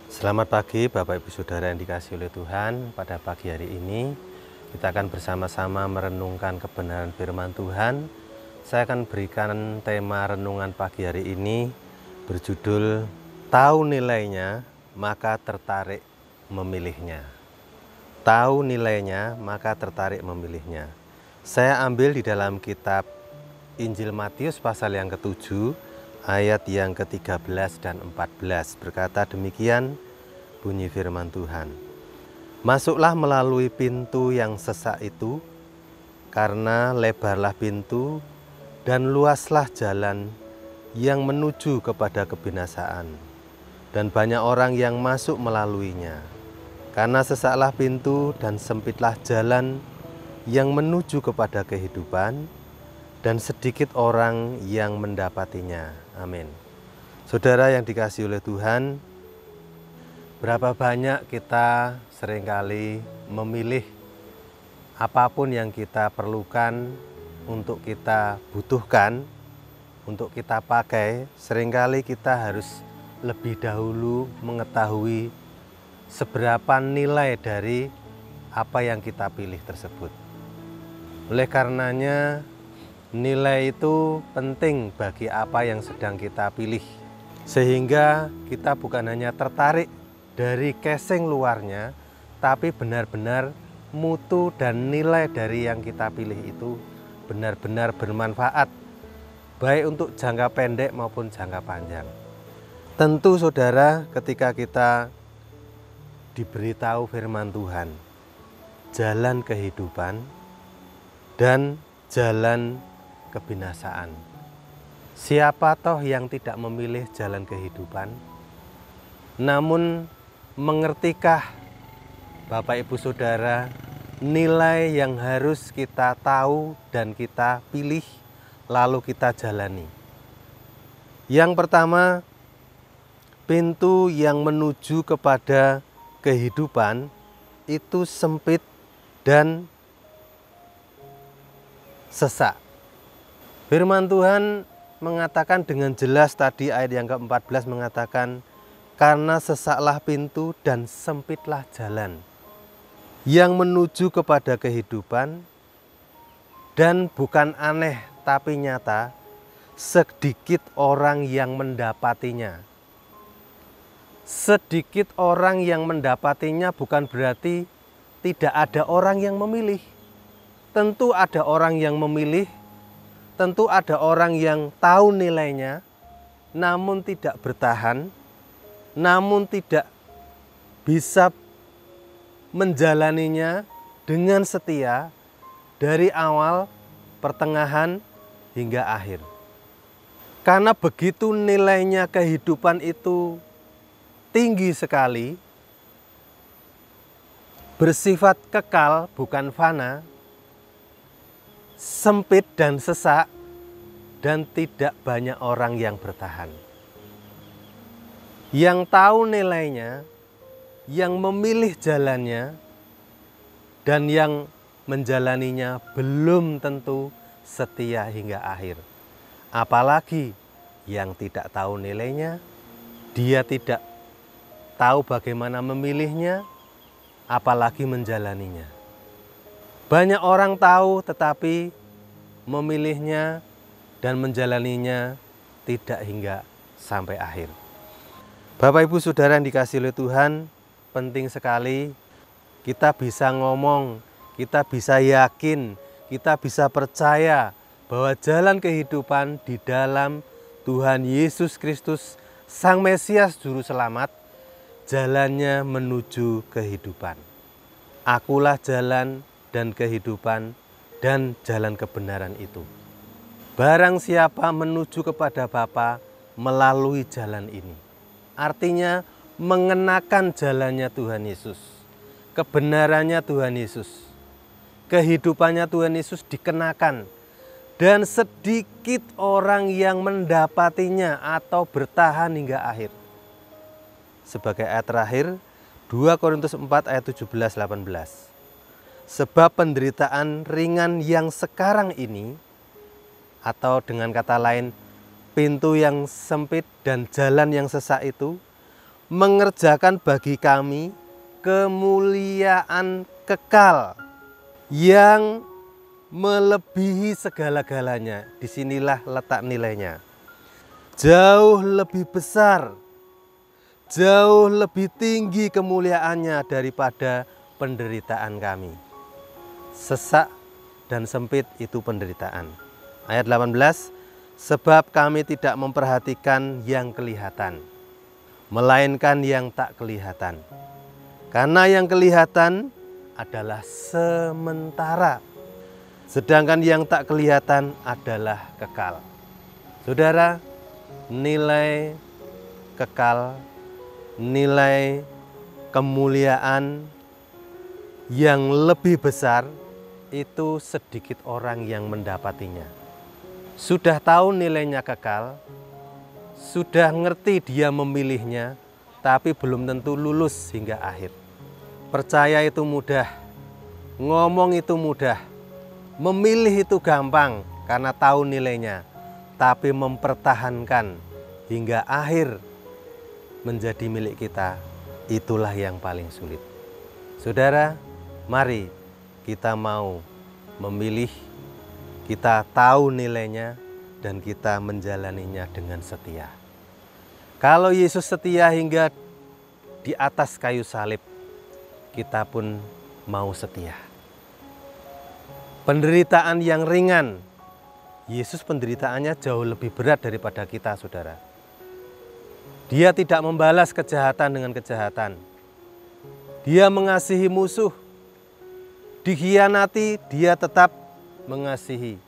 Selamat pagi Bapak Ibu Saudara yang dikasihi oleh Tuhan. Pada pagi hari ini kita akan bersama-sama merenungkan kebenaran firman Tuhan. Saya akan berikan tema renungan pagi hari ini berjudul Tahu nilainya maka tertarik memilihnya. Tahu nilainya maka tertarik memilihnya. Saya ambil di dalam kitab Injil Matius pasal yang ke-7 ayat yang ke-13 dan 14 berkata demikian bunyi firman Tuhan. Masuklah melalui pintu yang sesak itu, karena lebarlah pintu dan luaslah jalan yang menuju kepada kebinasaan, dan banyak orang yang masuk melaluinya. Karena sesaklah pintu dan sempitlah jalan yang menuju kepada kehidupan, dan sedikit orang yang mendapatinya. Amin. Saudara yang dikasihi oleh Tuhan, berapa banyak kita seringkali memilih apapun yang kita perlukan, untuk kita butuhkan, untuk kita pakai. Seringkali kita harus lebih dahulu mengetahui seberapa nilai dari apa yang kita pilih tersebut. Oleh karenanya, nilai itu penting bagi apa yang sedang kita pilih, sehingga kita bukan hanya tertarik dari casing luarnya, tapi benar-benar mutu dan nilai dari yang kita pilih itu benar-benar bermanfaat, baik untuk jangka pendek maupun jangka panjang. Tentu saudara, ketika kita diberitahu firman Tuhan, jalan kehidupan dan jalan kebinasaan, siapa toh yang tidak memilih jalan kehidupan? Namun mengertikah Bapak Ibu Saudara nilai yang harus kita tahu dan kita pilih lalu kita jalani? Yang pertama, pintu yang menuju kepada kehidupan itu sempit dan sesak. Firman Tuhan mengatakan dengan jelas tadi, ayat yang ke-14 mengatakan, karena sesaklah pintu dan sempitlah jalan yang menuju kepada kehidupan, dan bukan aneh tapi nyata, sedikit orang yang mendapatinya. Sedikit orang yang mendapatinya bukan berarti tidak ada orang yang memilih. Tentu ada orang yang memilih, tentu ada orang yang tahu nilainya, namun tidak bertahan, namun tidak bisa menjalaninya dengan setia dari awal, pertengahan, hingga akhir. Karena begitu nilainya kehidupan itu tinggi sekali, bersifat kekal bukan fana, sempit dan sesak, dan tidak banyak orang yang bertahan. Yang tahu nilainya, yang memilih jalannya, dan yang menjalaninya belum tentu setia hingga akhir. Apalagi yang tidak tahu nilainya, dia tidak tahu bagaimana memilihnya, apalagi menjalaninya. Banyak orang tahu tetapi memilihnya dan menjalaninya tidak hingga sampai akhir. Bapak Ibu Saudara yang dikasihi oleh Tuhan, penting sekali kita bisa ngomong, kita bisa yakin, kita bisa percaya bahwa jalan kehidupan di dalam Tuhan Yesus Kristus, Sang Mesias Juru Selamat, jalannya menuju kehidupan. Akulah jalan dan kehidupan dan jalan kebenaran itu. Barang siapa menuju kepada Bapa melalui jalan ini. Artinya mengenakan jalannya Tuhan Yesus, kebenarannya Tuhan Yesus, kehidupannya Tuhan Yesus dikenakan, dan sedikit orang yang mendapatinya atau bertahan hingga akhir. Sebagai ayat terakhir, 2 Korintus 4 ayat 17-18. Sebab penderitaan ringan yang sekarang ini, atau dengan kata lain, pintu yang sempit dan jalan yang sesak itu mengerjakan bagi kami kemuliaan kekal yang melebihi segala-galanya. Disinilah letak nilainya. Jauh lebih besar, jauh lebih tinggi kemuliaannya daripada penderitaan kami. Sesak dan sempit itu penderitaan. Ayat 18, sebab kami tidak memperhatikan yang kelihatan, melainkan yang tak kelihatan. Karena yang kelihatan adalah sementara, sedangkan yang tak kelihatan adalah kekal. Saudara, nilai kekal, nilai kemuliaan yang lebih besar itu sedikit orang yang mendapatinya. Sudah tahu nilainya kekal, sudah ngerti dia memilihnya, tapi belum tentu lulus hingga akhir. Percaya itu mudah, ngomong itu mudah, memilih itu gampang karena tahu nilainya. Tapi mempertahankan hingga akhir menjadi milik kita, itulah yang paling sulit. Saudara, mari kita mau memilih, kita tahu nilainya, dan kita menjalaninya dengan setia. Kalau Yesus setia hingga di atas kayu salib, kita pun mau setia. Penderitaan yang ringan, Yesus penderitaannya jauh lebih berat daripada kita, saudara. Dia tidak membalas kejahatan dengan kejahatan. Dia mengasihi musuh. Dikhianati, dia tetap mengasihi.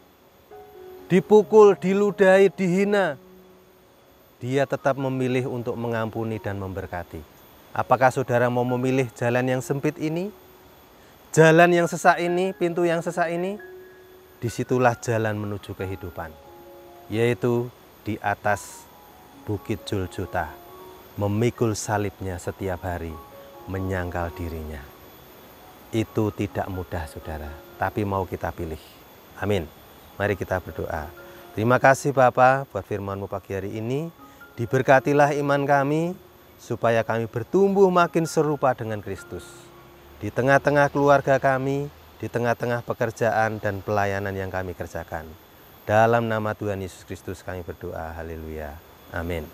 Dipukul, diludahi, dihina, dia tetap memilih untuk mengampuni dan memberkati. Apakah saudara mau memilih jalan yang sempit ini? Jalan yang sesak ini, pintu yang sesak ini? Disitulah jalan menuju kehidupan, yaitu di atas Bukit Golgota, memikul salibnya setiap hari, menyangkal dirinya. Itu tidak mudah, saudara, tapi mau kita pilih. Amin. Mari kita berdoa. Terima kasih Bapa buat firman-Mu pagi hari ini. Diberkatilah iman kami, supaya kami bertumbuh makin serupa dengan Kristus. Di tengah-tengah keluarga kami, di tengah-tengah pekerjaan dan pelayanan yang kami kerjakan. Dalam nama Tuhan Yesus Kristus kami berdoa. Haleluya. Amin.